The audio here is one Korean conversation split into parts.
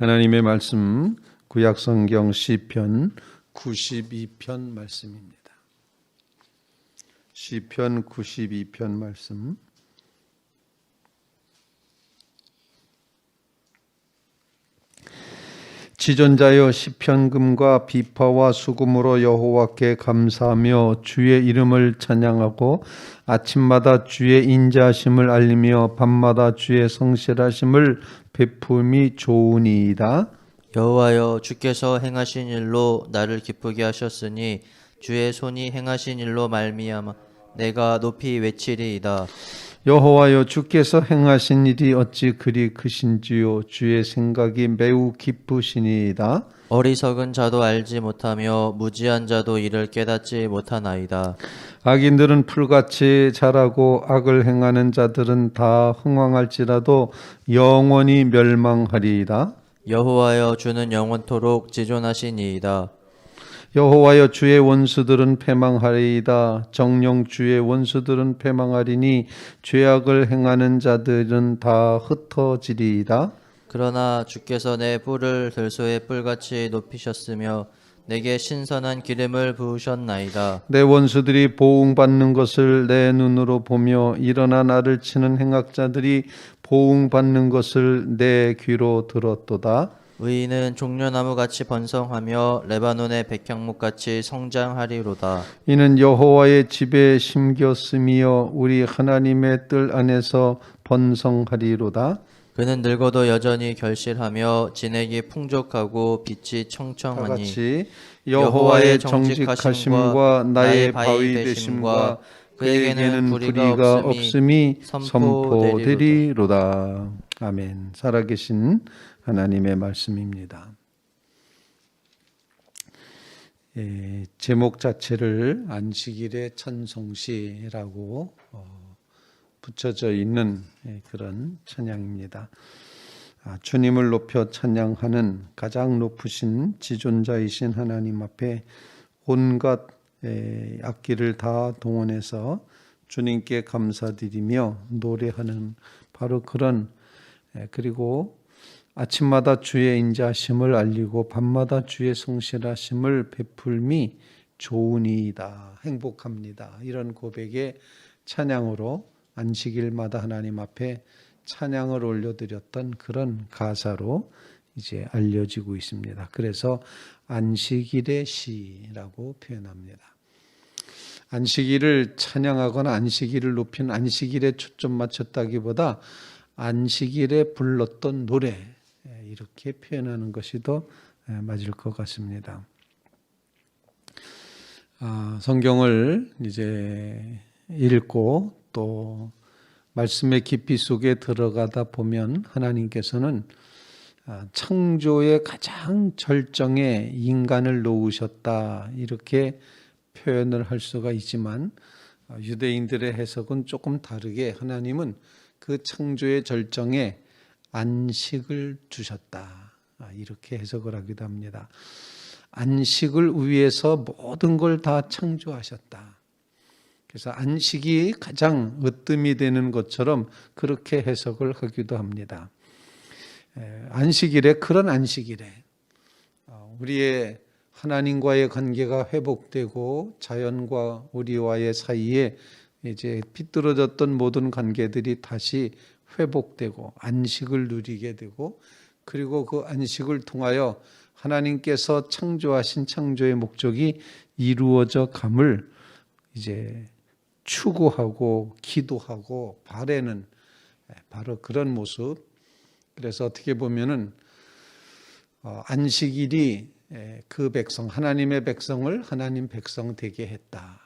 하나님의 말씀 구약성경 시편 92편 말씀입니다. 시편 92편 말씀. 지존자여 시편금과 비파와 수금으로 여호와께 감사하며 주의 이름을 찬양하고 아침마다 주의 인자하심을 알리며 밤마다 주의 성실하심을 베품이 좋으니이다. 여호와여, 주께서 행하신 일로 나를 기쁘게 하셨으니 주의 손이 행하신 일로 말미암아 내가 높이 외치리이다. 여호와여, 주께서 행하신 일이 어찌 그리 크신지요. 주의 생각이 매우 깊으시니이다. 어리석은 자도 알지 못하며 무지한 자도 이를 깨닫지 못하나이다. 악인들은 풀같이 자라고 악을 행하는 자들은 다 흥왕할지라도 영원히 멸망하리이다. 여호와여, 주는 영원토록 지존하시니이다. 여호와여, 주의 원수들은 패망하리이다. 정녕 주의 원수들은 패망하리니 죄악을 행하는 자들은 다 흩어지리이다. 그러나 주께서 내 뿔을 들소의 뿔같이 높이셨으며 내게 신선한 기름을 부으셨나이다. 내 원수들이 보응받는 것을 내 눈으로 보며 일어나 나를 치는 행악자들이 보응받는 것을 내 귀로 들었도다. 의인은 종려나무같이 번성하며 레바논의 백향목같이 성장하리로다. 이는 여호와의 집에 심겼으며 우리 하나님의 뜰 안에서 번성하리로다. 그는 늙어도 여전히 결실하며 진액이 풍족하고 빛이 다 청청하니 같이 여호와의 정직하심과 나의 바위 되심과 그에게는 불의가 없음이 선포되리로다. 아멘. 살아계신 하나님의 말씀입니다. 제목 자체를 안식일의 찬송시라고 붙여져 있는 그런 찬양입니다. 주님을 높여 찬양하는 가장 높으신 지존자이신 하나님 앞에 온갖 악기를 다 동원해서 주님께 감사드리며 노래하는 바로 그런, 그리고 아침마다 주의 인자하심을 알리고 밤마다 주의 성실하심을 베풀미 좋으니이다. 행복합니다. 이런 고백의 찬양으로 안식일마다 하나님 앞에 찬양을 올려드렸던 그런 가사로 이제 알려지고 있습니다. 그래서 안식일의 시라고 표현합니다. 안식일을 찬양하거나 안식일을 높인 안식일에 초점 맞췄다기보다 안식일에 불렀던 노래, 이렇게 표현하는 것이 더 맞을 것 같습니다. 성경을 이제 읽고 또 말씀의 깊이 속에 들어가다 보면 하나님께서는 창조의 가장 절정에 인간을 놓으셨다, 이렇게 표현을 할 수가 있지만 유대인들의 해석은 조금 다르게 하나님은 그 창조의 절정에 안식을 주셨다, 이렇게 해석을 하기도 합니다. 안식을 위해서 모든 걸 다 창조하셨다. 그래서 안식이 가장 으뜸이 되는 것처럼 그렇게 해석을 하기도 합니다. 안식일에, 그런 안식일에 우리의 하나님과의 관계가 회복되고 자연과 우리와의 사이에 이제 비뚤어졌던 모든 관계들이 다시 회복되고 안식을 누리게 되고, 그리고 그 안식을 통하여 하나님께서 창조하신 창조의 목적이 이루어져 감을 이제 추구하고 기도하고 바라는 바로 그런 모습. 그래서 어떻게 보면은 안식일이 그 백성, 하나님의 백성을 하나님 백성 되게 했다.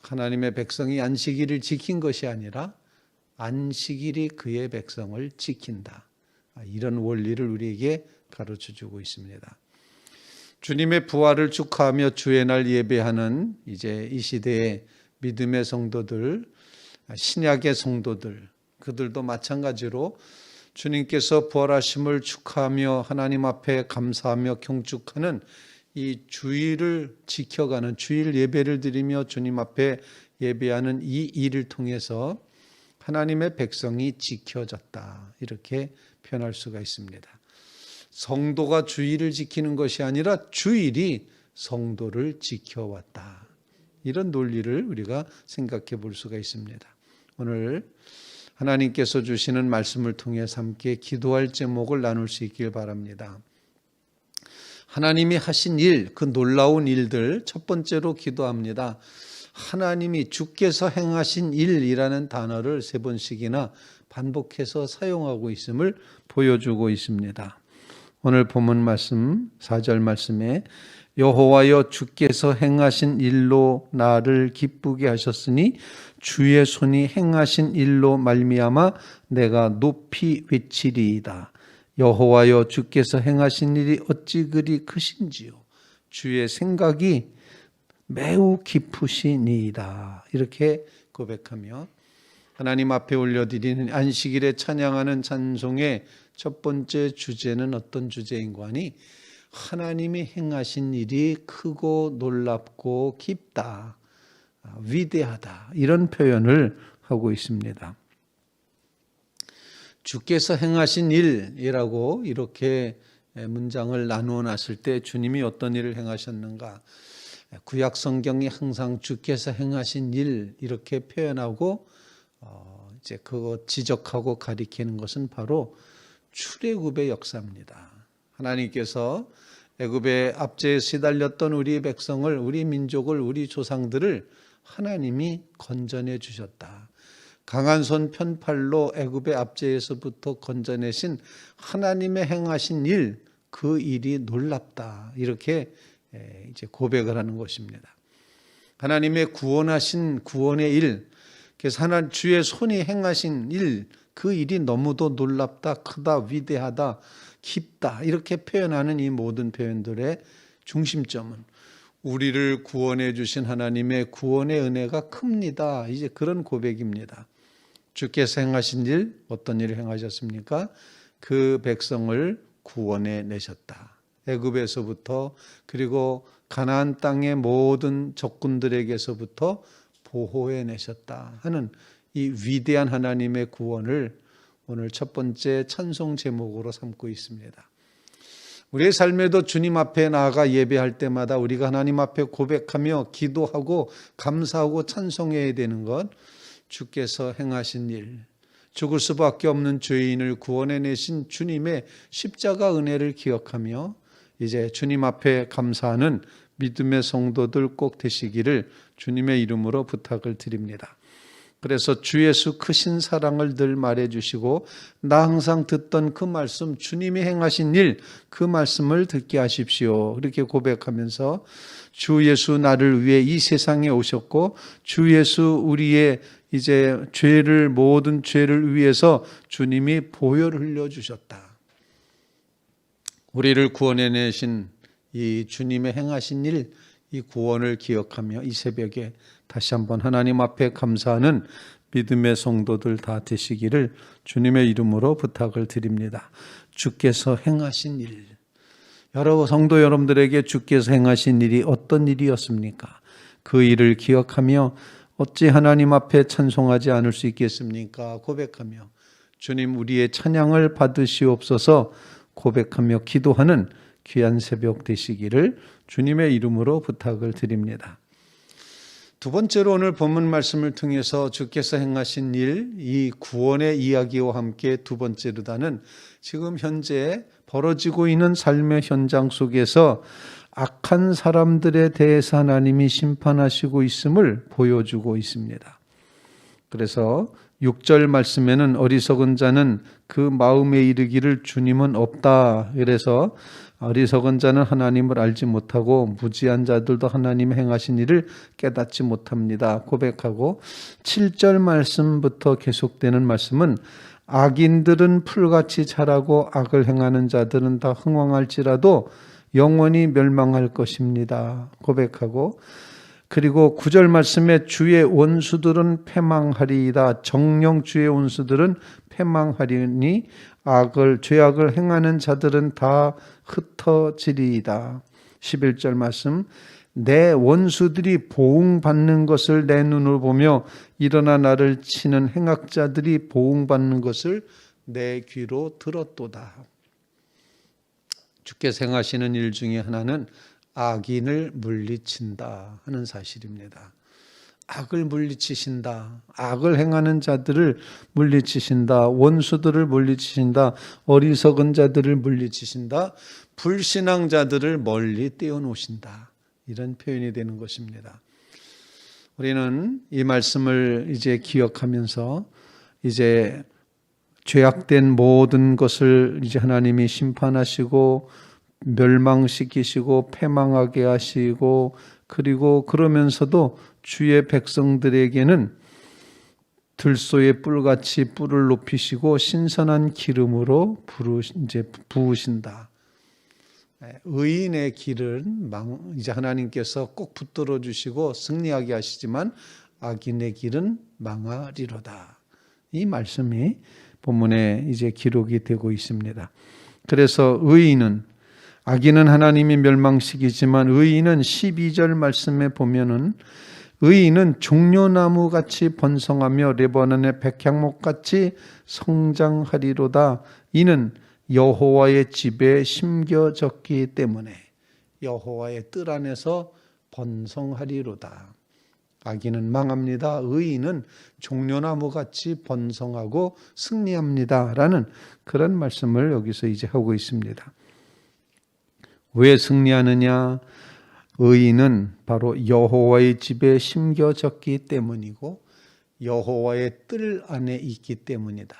하나님의 백성이 안식일을 지킨 것이 아니라 안식일이 그의 백성을 지킨다. 이런 원리를 우리에게 가르쳐주고 있습니다. 주님의 부활을 축하하며 주의 날 예배하는 이제 이 시대의 믿음의 성도들, 신약의 성도들, 그들도 마찬가지로 주님께서 부활하심을 축하하며 하나님 앞에 감사하며 경축하는 이 주일을 지켜가는, 주일 예배를 드리며 주님 앞에 예배하는 이 일을 통해서 하나님의 백성이 지켜졌다, 이렇게 표현할 수가 있습니다. 성도가 주일을 지키는 것이 아니라 주일이 성도를 지켜왔다. 이런 논리를 우리가 생각해 볼 수가 있습니다. 오늘 하나님께서 주시는 말씀을 통해서 함께 기도할 제목을 나눌 수 있길 바랍니다. 하나님이 하신 일, 그 놀라운 일들, 첫 번째로 기도합니다. 하나님이 주께서 행하신 일이라는 단어를 3번씩이나 반복해서 사용하고 있음을 보여주고 있습니다. 오늘 본문 말씀 4절 말씀에 여호와여 주께서 행하신 일로 나를 기쁘게 하셨으니 주의 손이 행하신 일로 말미암아 내가 높이 외치리이다. 여호와여 주께서 행하신 일이 어찌 그리 크신지요. 주의 생각이 매우 깊으시니이다. 이렇게 고백하며 하나님 앞에 올려드리는 안식일에 찬양하는 찬송의 첫 번째 주제는 어떤 주제인가 하니 하나님이 행하신 일이 크고 놀랍고 깊다, 위대하다, 이런 표현을 하고 있습니다. 주께서 행하신 일이라고 이렇게 문장을 나누어 놨을 때 주님이 어떤 일을 행하셨는가? 구약 성경이 항상 주께서 행하신 일 이렇게 표현하고 이제 그거 지적하고 가리키는 것은 바로 출애굽의 역사입니다. 하나님께서 애굽의 압제에 시달렸던 우리 백성을, 우리 민족을, 우리 조상들을 하나님이 건져내 주셨다. 강한 손 편팔로 애굽의 압제에서부터 건져내신 하나님의 행하신 일, 그 일이 놀랍다. 이렇게 이제 고백을 하는 것입니다. 하나님의 구원하신 구원의 일, 그래서 하나님 주의 손이 행하신 일, 그 일이 너무도 놀랍다, 크다, 위대하다, 깊다, 이렇게 표현하는 이 모든 표현들의 중심점은 우리를 구원해 주신 하나님의 구원의 은혜가 큽니다. 이제 그런 고백입니다. 주께서 행하신 일, 어떤 일을 행하셨습니까? 그 백성을 구원해 내셨다. 애굽에서부터, 그리고 가나안 땅의 모든 적군들에게서부터 보호해 내셨다 하는 이 위대한 하나님의 구원을 오늘 첫 번째 찬송 제목으로 삼고 있습니다. 우리의 삶에도 주님 앞에 나아가 예배할 때마다 우리가 하나님 앞에 고백하며 기도하고 감사하고 찬송해야 되는 것, 주께서 행하신 일, 죽을 수밖에 없는 죄인을 구원해내신 주님의 십자가 은혜를 기억하며 이제 주님 앞에 감사하는 믿음의 성도들 꼭 되시기를 주님의 이름으로 부탁을 드립니다. 그래서 주 예수 크신 사랑을 늘 말해주시고 나 항상 듣던 그 말씀, 주님이 행하신 일, 그 말씀을 듣게 하십시오. 이렇게 고백하면서 주 예수 나를 위해 이 세상에 오셨고 주 예수 우리의 이제 모든 죄를 위해서 주님이 보혈을 흘려주셨다. 우리를 구원해내신 이 주님의 행하신 일, 이 구원을 기억하며 이 새벽에 다시 한번 하나님 앞에 감사하는 믿음의 성도들 다 되시기를 주님의 이름으로 부탁을 드립니다. 주께서 행하신 일, 여러 성도 여러분들에게 주께서 행하신 일이 어떤 일이었습니까? 그 일을 기억하며 어찌 하나님 앞에 찬송하지 않을 수 있겠습니까? 고백하며 주님 우리의 찬양을 받으시옵소서 고백하며 기도하는 귀한 새벽 되시기를 주님의 이름으로 부탁을 드립니다. 두 번째로 오늘 본문 말씀을 통해서 주께서 행하신 일, 이 구원의 이야기와 함께 두 번째로다는 지금 현재 벌어지고 있는 삶의 현장 속에서 악한 사람들에 대해서 하나님이 심판하시고 있음을 보여주고 있습니다. 그래서 6절 말씀에는 어리석은 자는 그 마음에 이르기를 주님은 없다. 그래서 어리석은 자는 하나님을 알지 못하고 무지한 자들도 하나님 행하신 일을 깨닫지 못합니다. 고백하고 7절 말씀부터 계속되는 말씀은 악인들은 풀같이 자라고 악을 행하는 자들은 다 흥왕할지라도 영원히 멸망할 것입니다. 고백하고 그리고 9절 말씀에 주의 원수들은 패망하리이다. 정녕 주의 원수들은 패망하리니 죄악을 행하는 자들은 다 흩어지리이다. 11절 말씀 내 원수들이 보응받는 것을 내 눈으로 보며 일어나 나를 치는 행악자들이 보응받는 것을 내 귀로 들었도다. 주께서 행하시는 일 중에 하나는 악인을 물리친다 하는 사실입니다. 악을 물리치신다. 악을 행하는 자들을 물리치신다. 원수들을 물리치신다. 어리석은 자들을 물리치신다. 불신앙자들을 멀리 떼어놓으신다. 이런 표현이 되는 것입니다. 우리는 이 말씀을 이제 기억하면서 이제 죄악된 모든 것을 이제 하나님이 심판하시고 멸망시키시고 패망하게 하시고 그리고 그러면서도 주의 백성들에게는 들소의 뿔같이 뿔을 높이시고 신선한 기름으로 이제 부으신다. 의인의 길은 이제 하나님께서 꼭 붙들어 주시고 승리하게 하시지만 악인의 길은 망하리로다. 이 말씀이 본문에 이제 기록이 되고 있습니다. 그래서 의인은 악인은 하나님이 멸망시키지만 의인은 12절 말씀에 보면은 의인은 종려나무 같이 번성하며 레바논의 백향목 같이 성장하리로다. 이는 여호와의 집에 심겨졌기 때문에 여호와의 뜰 안에서 번성하리로다. 악인은 망합니다. 의인은 종려나무 같이 번성하고 승리합니다. 라는 그런 말씀을 여기서 이제 하고 있습니다. 왜 승리하느냐? 의인은 바로 여호와의 집에 심겨졌기 때문이고 여호와의 뜰 안에 있기 때문이다.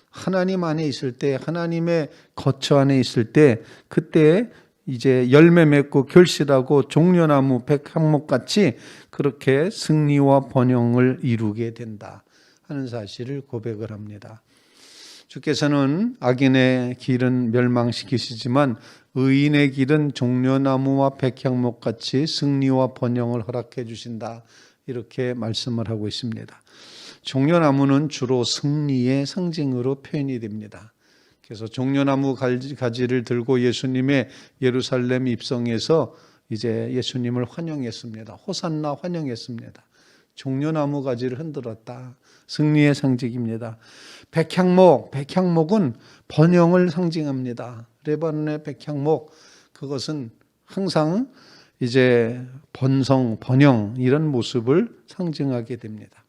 하나님 안에 있을 때, 하나님의 거처 안에 있을 때 그때 이제 열매 맺고 결실하고 종려나무 백향목 같이 그렇게 승리와 번영을 이루게 된다 하는 사실을 고백을 합니다. 주께서는 악인의 길은 멸망시키시지만 의인의 길은 종려나무와 백향목 같이 승리와 번영을 허락해 주신다. 이렇게 말씀을 하고 있습니다. 종려나무는 주로 승리의 상징으로 표현이 됩니다. 그래서 종려나무 가지를 들고 예수님의 예루살렘 입성에서 이제 예수님을 환영했습니다. 호산나 환영했습니다. 종려나무 가지를 흔들었다. 승리의 상징입니다. 백향목은 번영을 상징합니다. 레바논의 백향목, 그것은 항상 이제 번영 이런 모습을 상징하게 됩니다.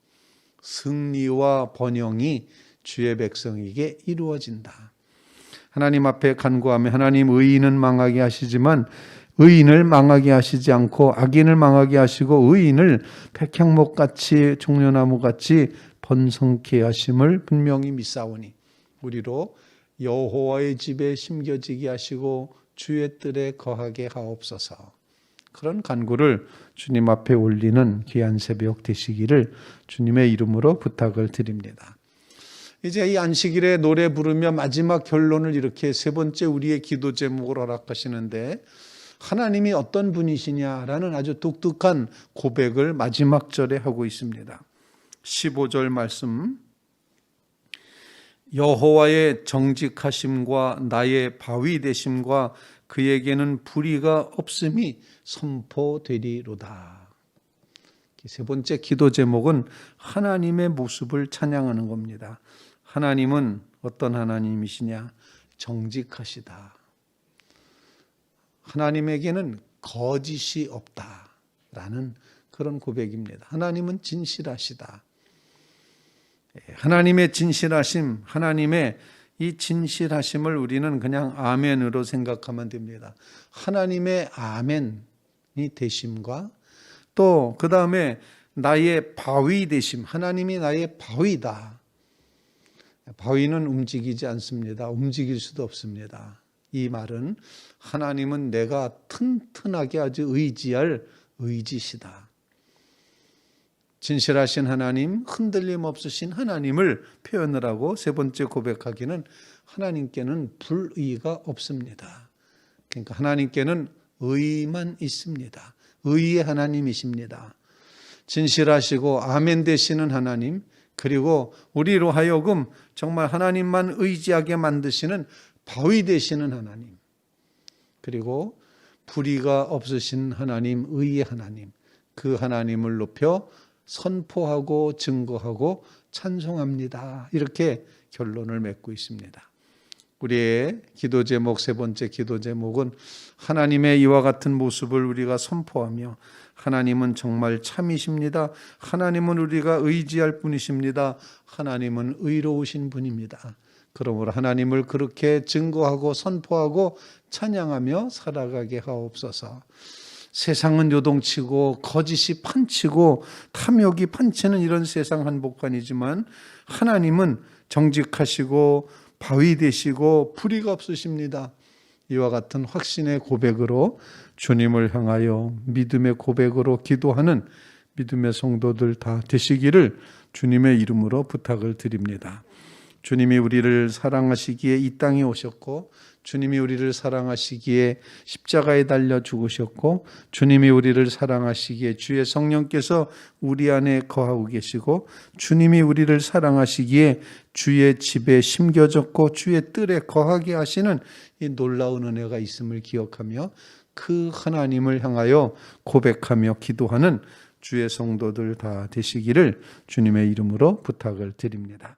승리와 번영이 주의 백성에게 이루어진다. 하나님 앞에 간구하며 하나님 의인은 망하게 하시지만 의인을 망하게 하시지 않고 악인을 망하게 하시고 의인을 백향목같이 종려나무같이 번성케 하심을 분명히 믿사오니 우리로 여호와의 집에 심겨지게 하시고 주의 뜰에 거하게 하옵소서. 그런 간구를 주님 앞에 올리는 귀한 새벽 되시기를 주님의 이름으로 부탁을 드립니다. 이제 이 안식일에 노래 부르며 마지막 결론을 이렇게 세 번째 우리의 기도 제목으로 허락하시는데 하나님이 어떤 분이시냐라는 아주 독특한 고백을 마지막 절에 하고 있습니다. 15절 말씀, 여호와의 정직하심과 나의 바위 되심과 그에게는 불의가 없음이 선포되리로다. 세 번째 기도 제목은 하나님의 모습을 찬양하는 겁니다. 하나님은 어떤 하나님이시냐? 정직하시다. 하나님에게는 거짓이 없다라는 그런 고백입니다. 하나님은 진실하시다. 하나님의 진실하심, 하나님의 이 진실하심을 우리는 그냥 아멘으로 생각하면 됩니다. 하나님의 아멘이 되심과 또 그 다음에 나의 바위 되심, 하나님이 나의 바위다. 바위는 움직이지 않습니다. 움직일 수도 없습니다. 이 말은 하나님은 내가 튼튼하게 아주 의지할 의지시다. 진실하신 하나님, 흔들림 없으신 하나님을 표현을 하고 세 번째 고백하기는 하나님께는 불의가 없습니다. 그러니까 하나님께는 의만 있습니다. 의의 하나님이십니다. 진실하시고 아멘 되시는 하나님, 그리고 우리로 하여금 정말 하나님만 의지하게 만드시는 바위 되시는 하나님, 그리고 불의가 없으신 하나님, 의의 하나님, 그 하나님을 높여 선포하고 증거하고 찬송합니다. 이렇게 결론을 맺고 있습니다. 우리의 기도 제목, 세 번째 기도 제목은 하나님의 이와 같은 모습을 우리가 선포하며 하나님은 정말 참이십니다. 하나님은 우리가 의지할 분이십니다. 하나님은 의로우신 분입니다. 그러므로 하나님을 그렇게 증거하고 선포하고 찬양하며 살아가게 하옵소서. 세상은 요동치고 거짓이 판치고 탐욕이 판치는 이런 세상 한복판이지만 하나님은 정직하시고 바위 되시고 불의가 없으십니다. 이와 같은 확신의 고백으로 주님을 향하여 믿음의 고백으로 기도하는 믿음의 성도들 다 되시기를 주님의 이름으로 부탁을 드립니다. 주님이 우리를 사랑하시기에 이 땅에 오셨고 주님이 우리를 사랑하시기에 십자가에 달려 죽으셨고 주님이 우리를 사랑하시기에 주의 성령께서 우리 안에 거하고 계시고 주님이 우리를 사랑하시기에 주의 집에 심겨졌고 주의 뜰에 거하게 하시는 이 놀라운 은혜가 있음을 기억하며 그 하나님을 향하여 고백하며 기도하는 주의 성도들 다 되시기를 주님의 이름으로 부탁을 드립니다.